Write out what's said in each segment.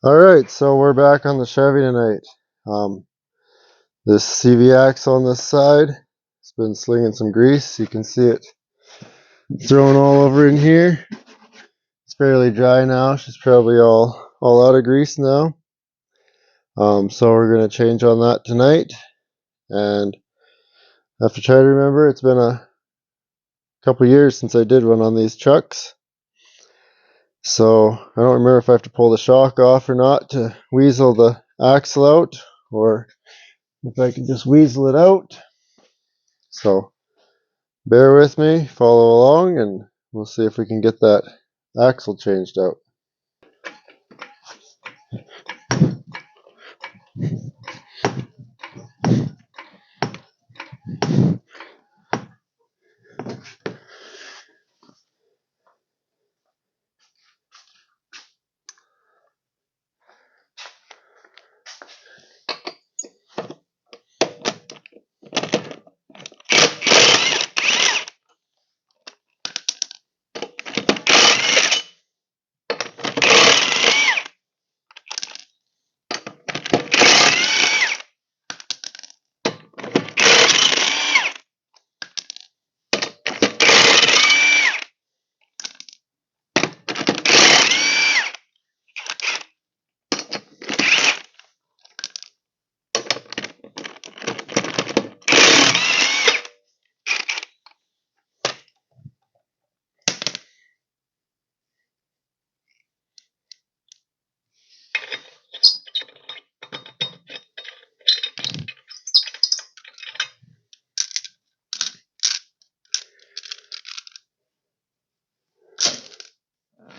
Alright, so we're back on the Chevy tonight. This CV axle on this side has been slinging some grease. You can see it thrown all over in here. It's fairly dry now. She's probably all out of grease now. So we're going to change on that tonight. And I have to try to remember, it's been a couple years since I did one on these trucks. So I don't remember if I have to pull the shock off or not to weasel the axle out, or if I can just weasel it out. So bear with me, follow along, and we'll see if we can get that axle changed out.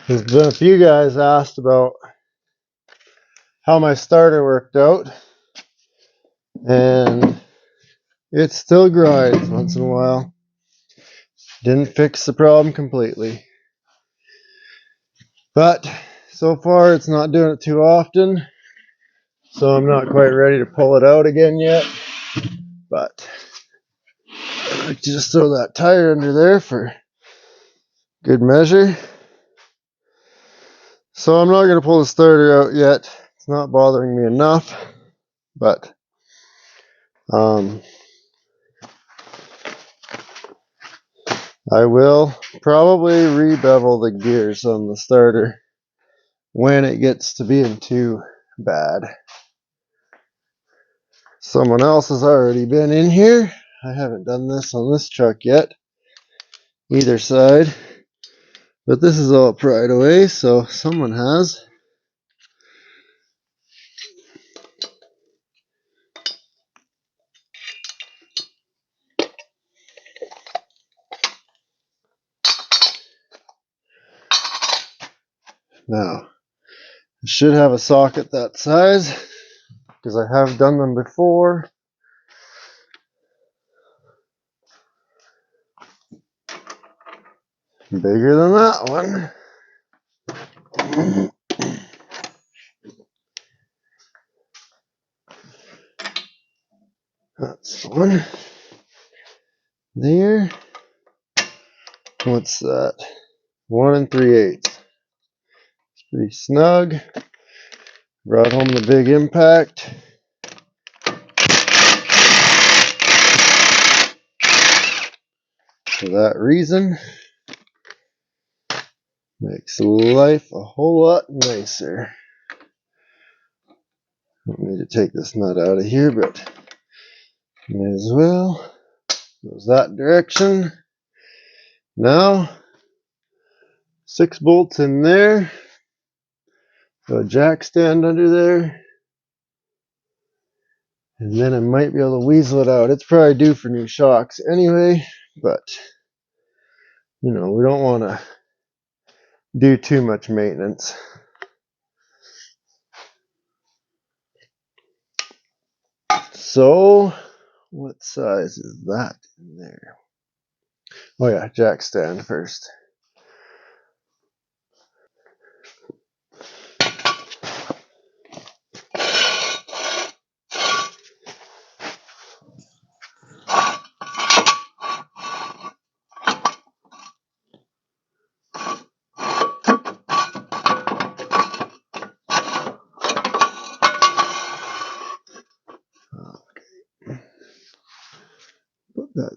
There's been a few guys asked about how my starter worked out, and it still grinds once in a while. Didn't fix the problem completely, but so far it's not doing it too often, so I'm not quite ready to pull it out again yet. But I like to just throw that tire under there for good measure. So I'm not going to pull the starter out yet. It's not bothering me enough, but I will probably re-bevel the gears on the starter when it gets to being too bad. Someone else has already been in here. I haven't done this on this truck yet, either side, but this is all pried away, so someone has. Now, I should have a socket that size, because I have done them before. Bigger than that one. That's the one. There. What's that? 1 3/8. It's pretty snug. Brought home the big impact. For that reason. Makes life a whole lot nicer. Don't need to take this nut out of here, but may as well. Goes that direction. Now, 6 bolts in there. Got a jack stand under there. And then I might be able to weasel it out. It's probably due for new shocks anyway, but you know, we don't want to do too much maintenance. So, what size is that in there? Oh yeah, jack stand first.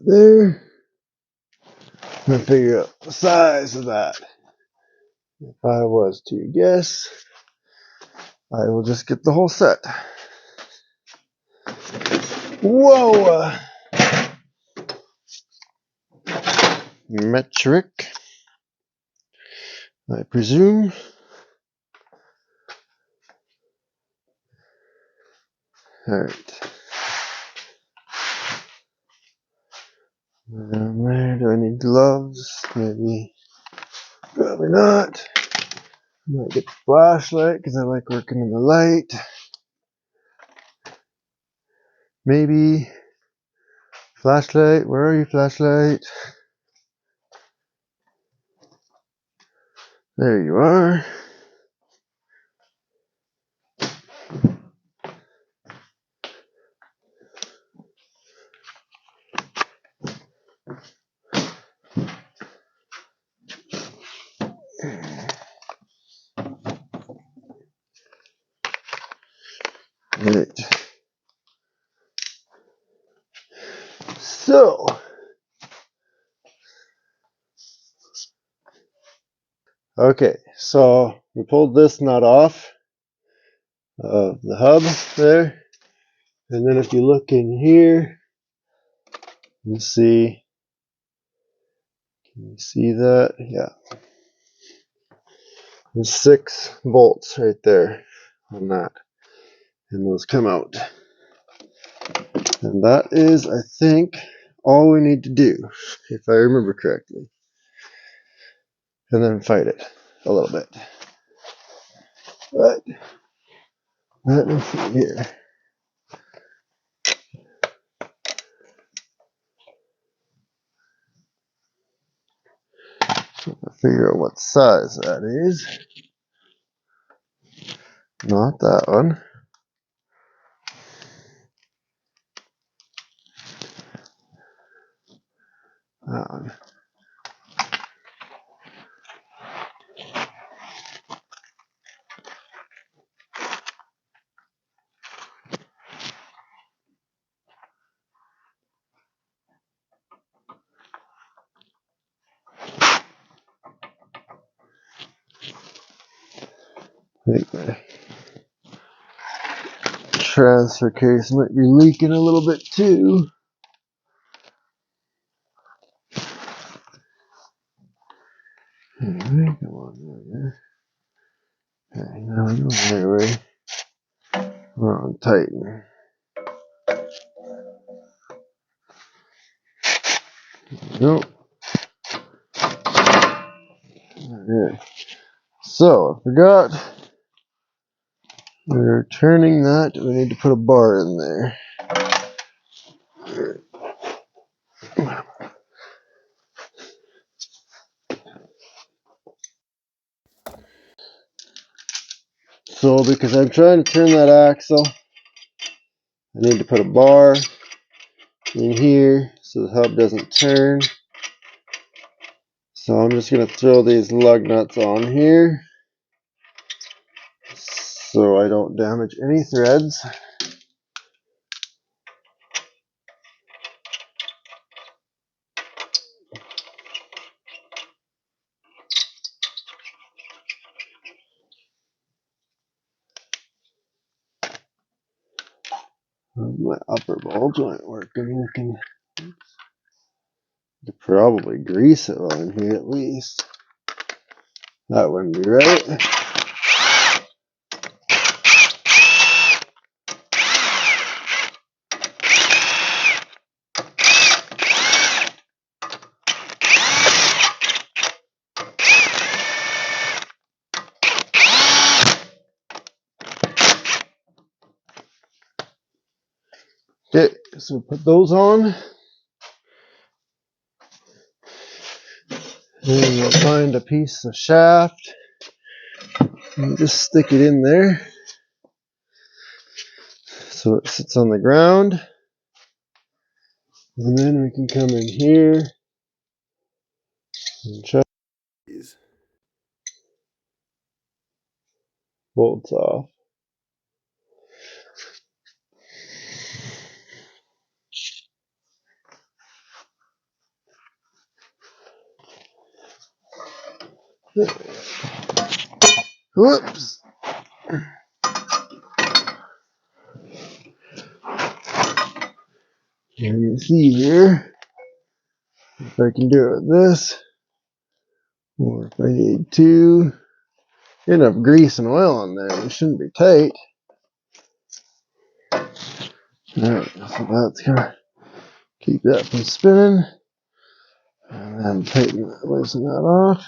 there. I'm gonna figure out the size of that. If I was to guess, I will just get the whole set. Whoa! Metric, I presume. Alright. Down there, do I need gloves? Maybe. Probably not. Might get the flashlight because I like working in the light. Maybe. Flashlight, where are you, flashlight? There you are. Right. So, okay, so we pulled this nut off of the hub there, and then if you look in here, you see, can you see that? Yeah, there's 6 bolts right there on that, and those come out. And that is, I think, all we need to do, if I remember correctly. And then fight it a little bit. But, let me see here. Figure out what size that is. Not that one. That one. I think my transfer case might be leaking a little bit too. Alright, come on, there. Okay, now we go that way. We're on tighten. Nope. Okay. So, I forgot. We're turning that. We need to put a bar in there. So, because I'm trying to turn that axle, I need to put a bar in here so the hub doesn't turn. So I'm just going to throw these lug nuts on here so I don't damage any threads. My upper bulbs aren't working. We can probably grease it while I'm here at least. That wouldn't be right. Okay, so put those on. Then we'll find a piece of shaft and just stick it in there so it sits on the ground. And then we can come in here and check these bolts off. Whoops. Let me see here if I can do it with this, or if I need to. Enough grease and oil on there. It shouldn't be tight. Alright, so that's gonna keep that from spinning. And then tighten that, loosen that off.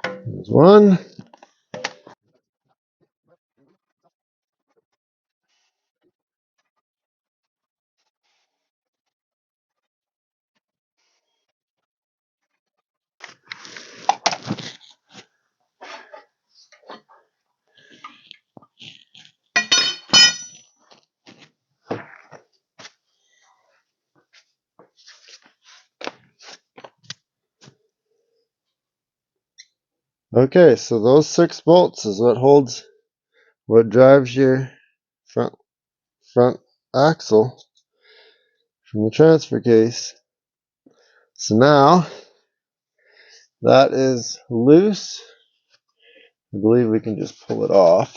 There's one. Okay, so those 6 bolts is what drives your front axle from the transfer case. So now that is loose. I believe we can just pull it off.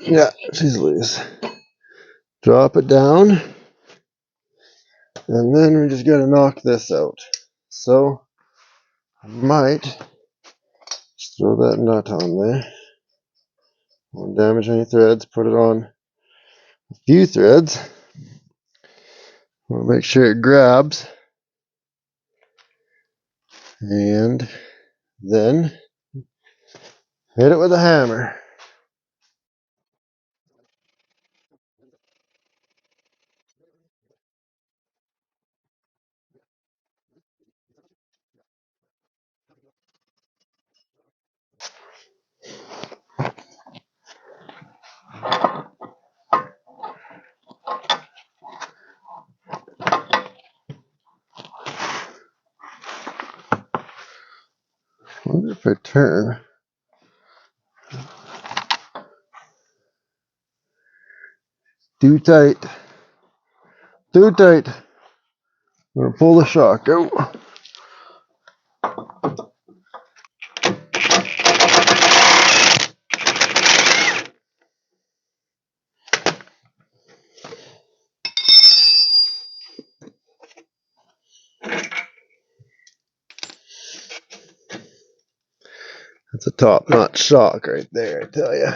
Yeah, she's loose. Drop it down, and then we just gotta knock this out. So I might just throw that nut on there. Won't damage any threads. Put it on a few threads. Want to make sure it grabs, and then hit it with a hammer. I wonder if I turn. Too tight. Too tight. I'm gonna pull the shock out. That's a top-notch shock right there, I tell you.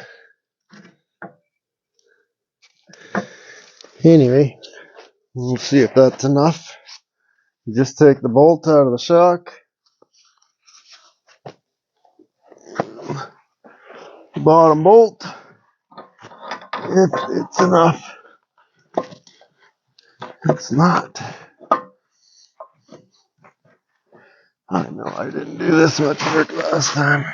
Anyway, we'll see if that's enough. You just take the bolt out of the shock. The bottom bolt. If it's enough. It's not. I know I didn't do this much work last time.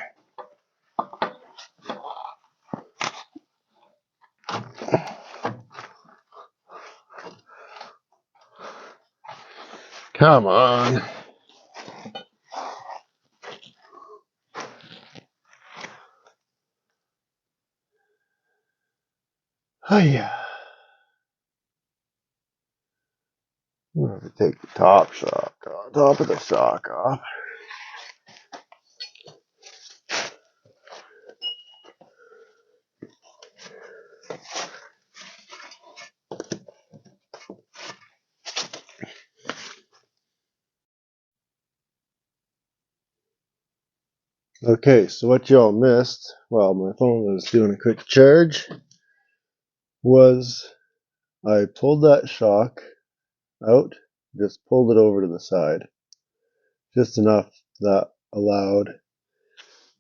Come on. Hiya. I'm going to take the top of the shock off. Okay, so what y'all missed while my phone was doing a quick charge was I pulled that shock out, just pulled it over to the side. Just enough that allowed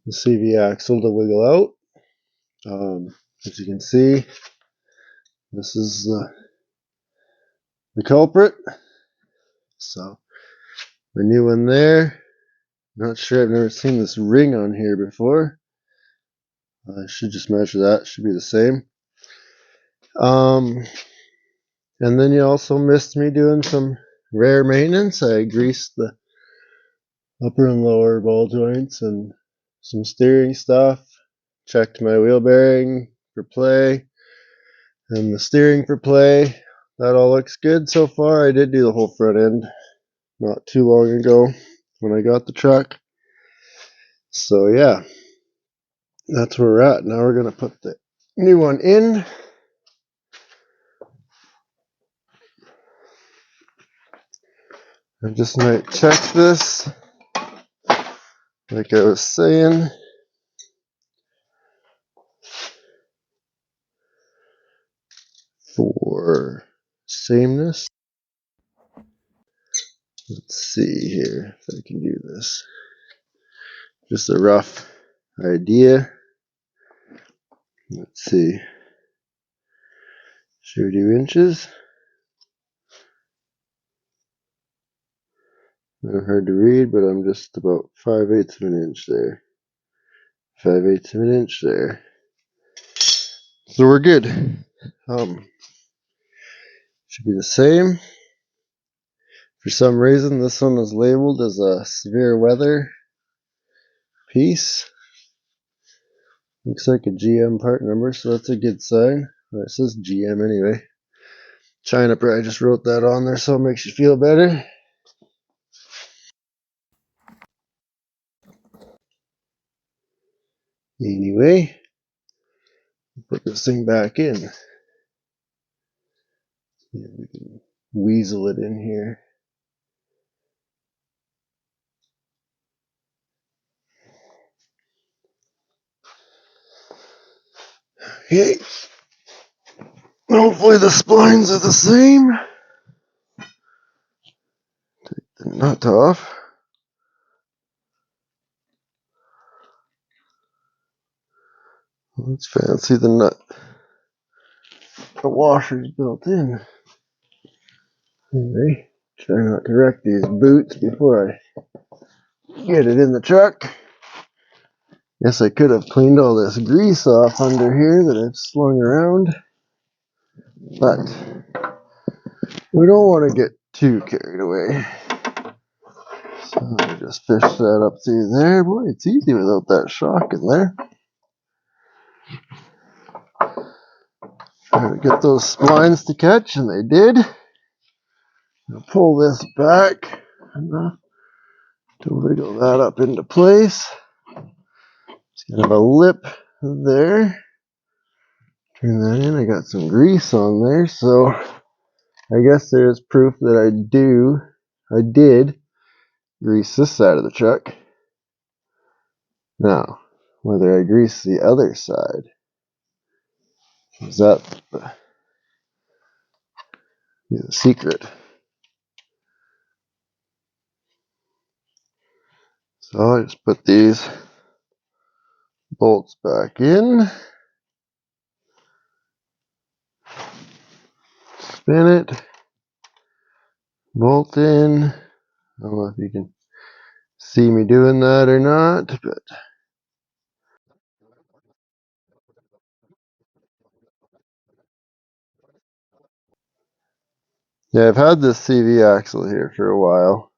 the CV axle to wiggle out. As you can see, this is the culprit. So the new one there. Not sure, I've never seen this ring on here before. I should just measure that, should be the same. And then you also missed me doing some rare maintenance. I greased the upper and lower ball joints and some steering stuff. Checked my wheel bearing for play and the steering for play. that all looks good so far. I did do the whole front end not too long ago when I got the truck. So yeah, that's where we're at. Now we're gonna put the new one in. I just might check this, like I was saying, for sameness. Let's see here if I can do this. Just a rough idea. Let's see. Should we do inches? Not hard to read, but I'm just about 5/8 of an inch there. 5/8 of an inch there. So we're good. Should be the same. For some reason, this one is labeled as a severe weather piece. Looks like a GM part number, so that's a good sign. Well, it says GM anyway. China probably just wrote that on there so it makes you feel better. Anyway, put this thing back in. See if we can weasel it in here. Okay. Hopefully the splines are the same. Take the nut off. Let's fancy the nut. The washer's built in. Anyway, try not to wreck these boots before I get it in the truck. Guess I could have cleaned all this grease off under here that I've slung around, but we don't want to get too carried away. So I'll just fish that up through there. Boy, it's easy without that shock in there. Try to get those splines to catch, and they did. I'll pull this back enough to wiggle that up into place. It's kind of a lip there. Turn that in. I got some grease on there, so I guess there's proof that I did grease this side of the truck. Now, whether I grease the other side, is that the secret? So I just put these bolts back in, spin it, bolt in. I don't know if you can see me doing that or not, but yeah, I've had this CV axle here for a while.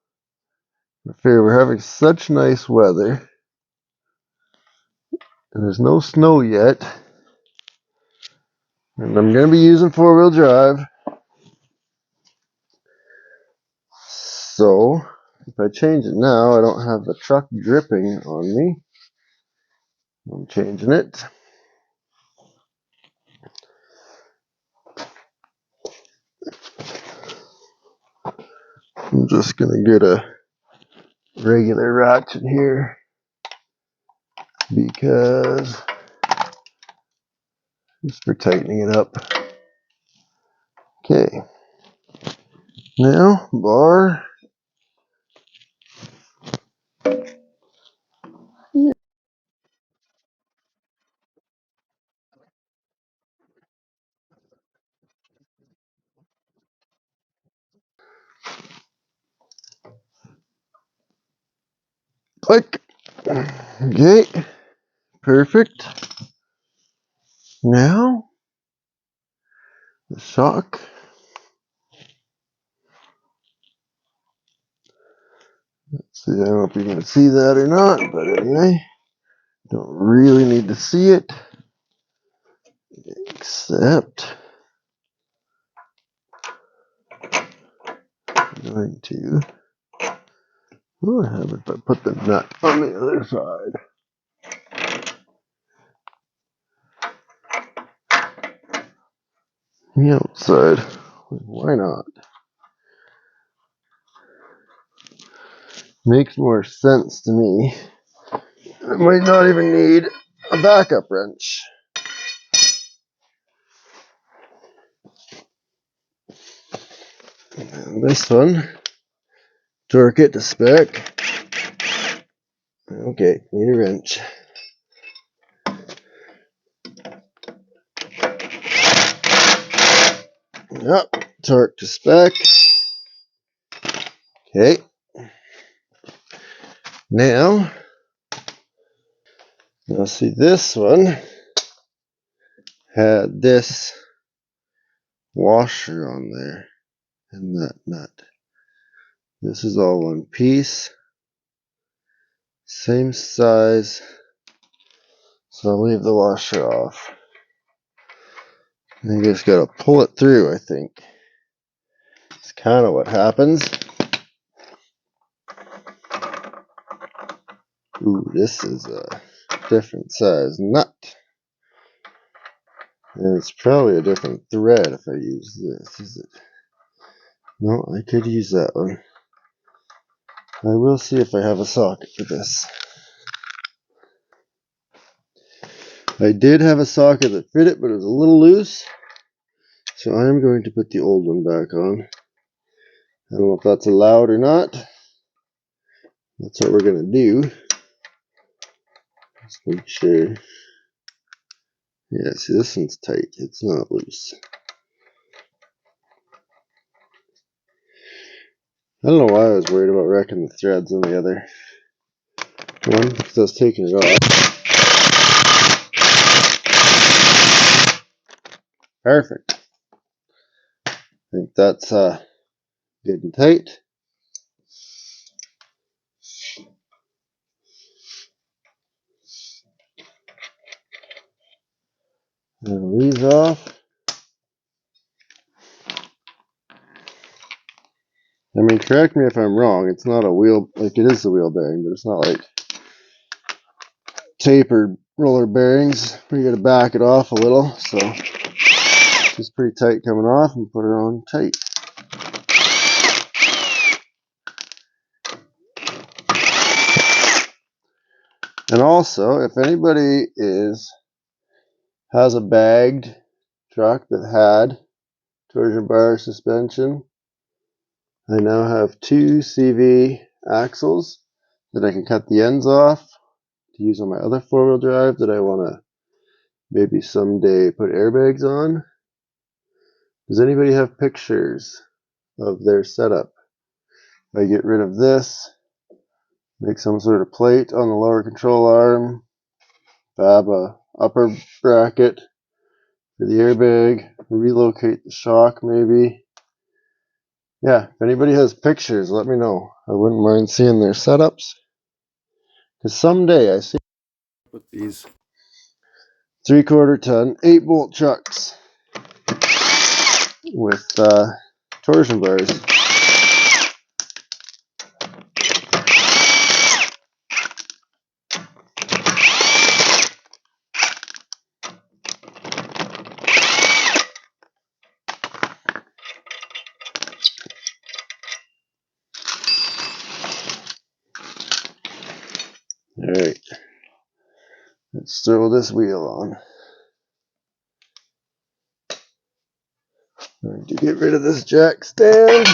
I figure we're having such nice weather, and there's no snow yet, and I'm going to be using four-wheel drive. So, if I change it now, I don't have the truck dripping on me. I'm changing it. I'm just going to get a regular ratchet here because just for tightening it up. Okay. Now, bar. Click. Okay. Perfect. Now, the shock. Let's see, I don't know if you can see that or not, but anyway, don't really need to see it, except to, what would happen if I put the nut on the other side? The outside. Why not? Makes more sense to me. I might not even need a backup wrench. And this one, torque it to spec. Okay, need a wrench. Yep, torque to spec. Okay. Now see this one had this washer on there and that nut. This is all one piece, same size, so I'll leave the washer off. And you just gotta pull it through, I think. It's kind of what happens. Ooh, this is a different size nut. And it's probably a different thread if I use this, is it? No, I could use that one. I will see if I have a socket for this. I did have a socket that fit it, but it was a little loose. So I am going to put the old one back on. I don't know if that's allowed or not. That's what we're going to do. Let's make sure. Yeah, see, this one's tight. It's not loose. I don't know why I was worried about wrecking the threads on the other one, because I was taking it off. Perfect. I think that's good and tight. And these off. I mean, correct me if I'm wrong. It's not a wheel, like it is a wheel bearing, but it's not like tapered roller bearings. You got to back it off a little, so it's pretty tight coming off, and put it on tight. And also, if anybody has a bagged truck that had torsion bar suspension, I now have 2 CV axles that I can cut the ends off to use on my other 4-wheel drive that I want to maybe someday put airbags on. Does anybody have pictures of their setup? I get rid of this, make some sort of plate on the lower control arm, fab a upper bracket for the airbag, relocate the shock maybe. Yeah, if anybody has pictures, let me know. I wouldn't mind seeing their setups. Because someday I see with these 3/4 ton 8-bolt chucks with torsion bars. Alright, let's throw this wheel on. I'm going to get rid of this jack stand.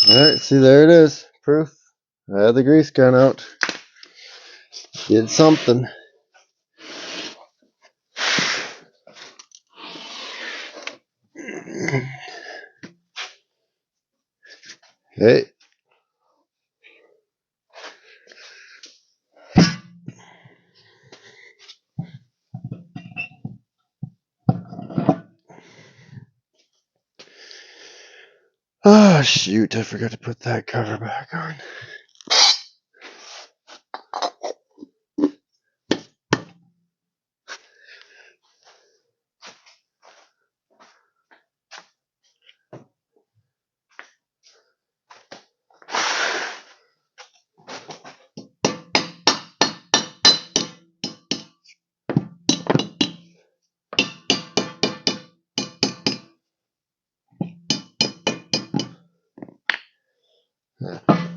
Alright, see, there it is. Proof. I had the grease gun out. Did something. Okay. Ah, shoot, I forgot to put that cover back on.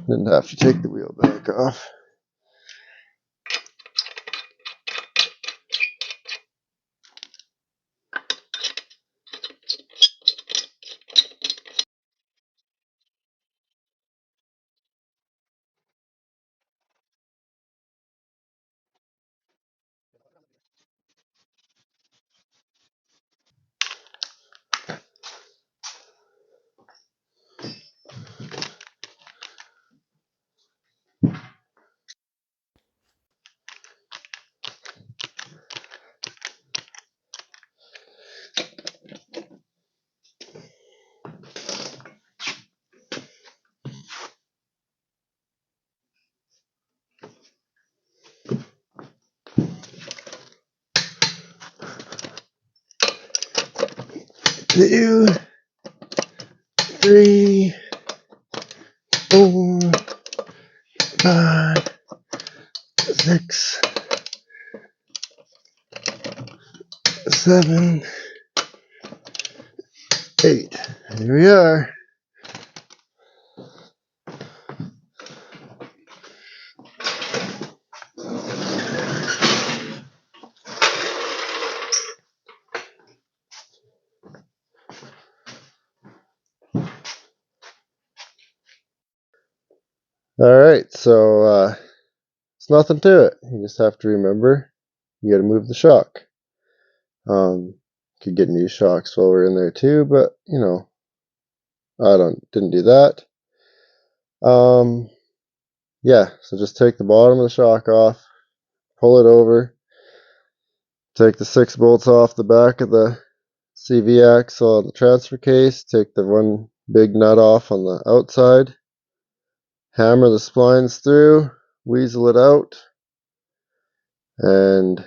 Didn't have to take the wheel back off. Two, three, 4, 5, 6, 7, 8. Here we are. Alright, so it's nothing to it. You just have to remember you gotta move the shock. Could get new shocks while we're in there too, but you know, I didn't do that. Yeah, so just take the bottom of the shock off, pull it over, take the 6 bolts off the back of the CV axle on the transfer case, take the one big nut off on the outside, hammer the splines through, weasel it out, and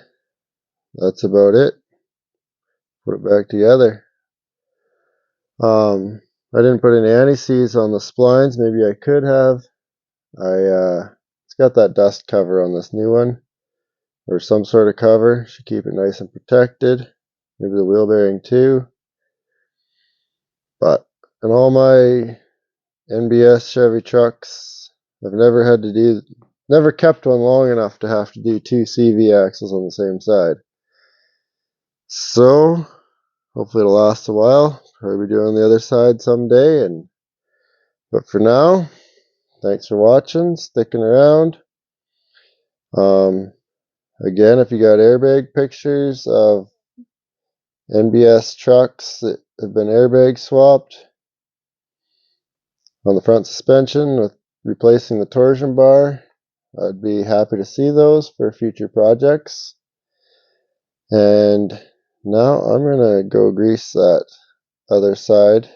that's about it. Put it back together. I didn't put any anti-seize on the splines. Maybe I could have. It's got that dust cover on this new one, or some sort of cover. Should keep it nice and protected. Maybe the wheel bearing too. But in all my NBS Chevy trucks, I've never kept one long enough to have to do 2 CV axles on the same side. So hopefully it'll last a while. Probably be doing the other side someday. But for now, thanks for watching, sticking around. Again, if you got airbag pictures of NBS trucks that have been airbag swapped on the front suspension with replacing the torsion bar, I'd be happy to see those for future projects. And now I'm gonna go grease that other side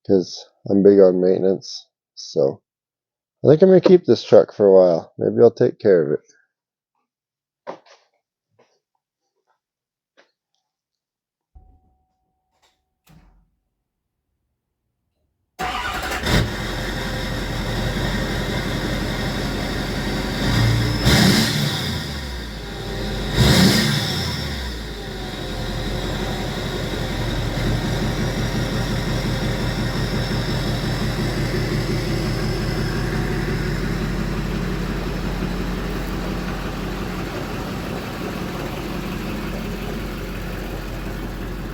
because I'm big on maintenance. So I think I'm gonna keep this truck for a while. Maybe I'll take care of it.